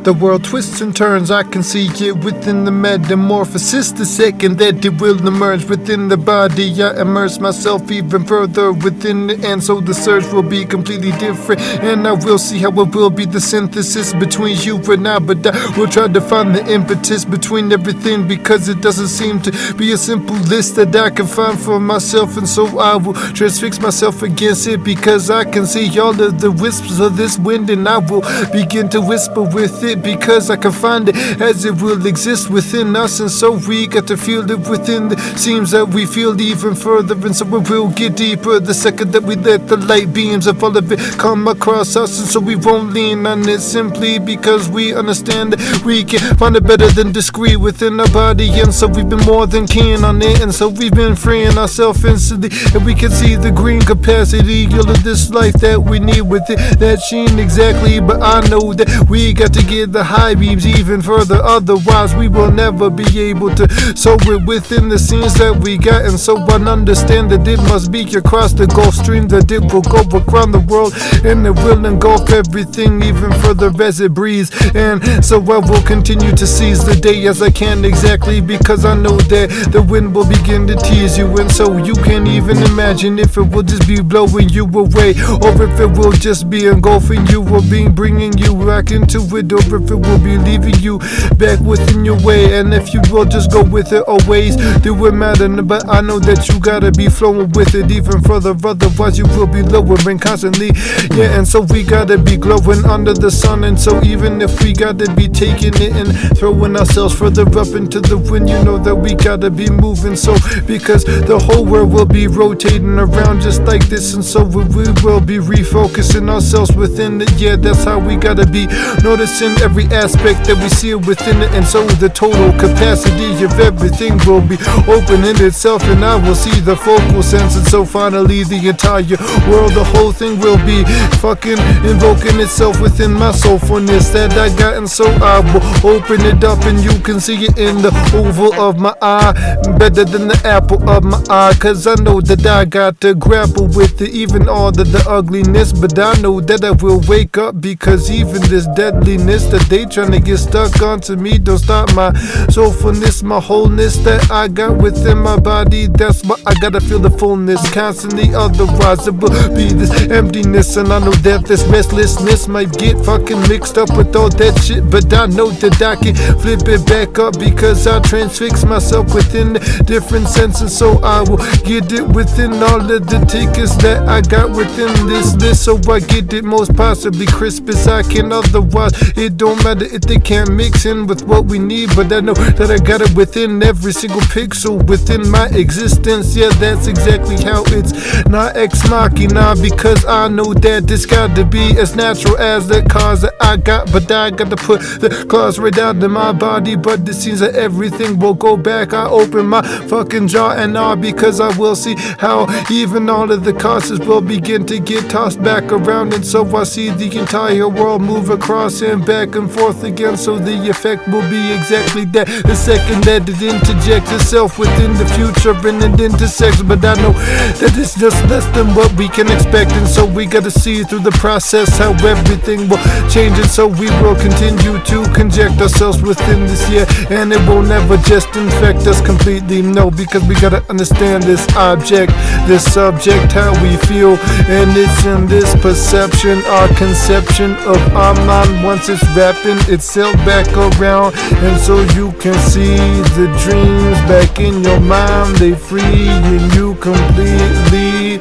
The world twists and turns, I can see it within the metamorphosis. The second that it will emerge within the body, I immerse myself even further within it, and so the search will be completely different. And I will see how it will be the synthesis between you and I, but I will try to find the impetus between everything, because it doesn't seem to be a simple list that I can find for myself. And so I will transfix myself against it, because I can see all of the wisps of this wind, and I will begin to whisper with it, because I can find it as it will exist within us. And so we got to feel it within the seams that we feel even further, and so it will get deeper the second that we let the light beams of all of it come across us. And so we won't lean on it simply because we understand that we can find it better than discreet within our body. And so we've been more than keen on it, and so we've been freeing ourselves instantly, and we can see the green capacity all of this life that we need with it, that sheen exactly. But I know that we got to get the high beams even further, otherwise we will never be able to sow it within the scenes that we got. And so I understand that it must be across the Gulf Stream, that it will go around the world, and it will engulf everything even further as it breathes. And so I will continue to seize the day as I can, exactly because I know that the wind will begin to tease you. And so you can't even imagine if it will just be blowing you away, or if it will just be engulfing you, or bringing you back into it, or if it will be leaving you back within your way. And if you will just go with it always, do it matter. But I know that you gotta be flowing with it even further, otherwise you will be lowering constantly. Yeah, and so we gotta be glowing under the sun. And so even if we gotta be taking it and throwing ourselves further up into the wind, you know that we gotta be moving. So because the whole world will be rotating around just like this, and so we will be refocusing ourselves within it. Yeah, that's how we gotta be noticing every aspect that we see within it. And so the total capacity of everything will be opening itself, and I will see the focal sense. And so finally the entire world, the whole thing will be fucking invoking itself within my soulfulness that I got. And so I will open it up, and you can see it in the oval of my eye, better than the apple of my eye, cause I know that I got to grapple with it, even all of the ugliness. But I know that I will wake up, because even this deadliness that they trying to get stuck onto me don't stop my soulfulness, my wholeness that I got within my body. That's why I gotta feel the fullness constantly, otherwise it will be this emptiness. And I know that this restlessness might get fucking mixed up with all that shit, but I know that I can flip it back up, because I transfix myself within different senses. So I will get it within all of the tickets that I got within this list, so I get it most possibly crisp as I can. Otherwise it don't matter if they can't mix in with what we need, but I know that I got it within every single pixel within my existence. Yeah, that's exactly how it's not ex machina, because I know that this got to be as natural as the cars that I got. But I got to put the claws right out of my body, but it seems that everything will go back. I open my fucking jaw and all, because I will see how even all of the causes will begin to get tossed back around. And so I see the entire world move across and back and forth again, so the effect will be exactly that. The second that it interjects itself within the future and it intersects, but I know that it's just less than what we can expect. And so we gotta see through the process how everything will change. And so we will continue to conject ourselves within this year, and it will never just infect us completely, no, because we gotta understand this object, this subject, how we feel. And it's in this perception, our conception of our mind, once it's wrapping itself back around. And so you can see the dreams back in your mind, they free you completely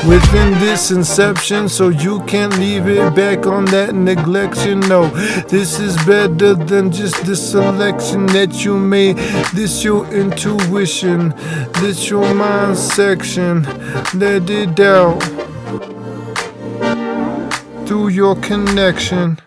within this inception, so you can't leave it back on that neglection. No, this is better than just the selection that you made. This your intuition, this your mind section. Let it out through your connection.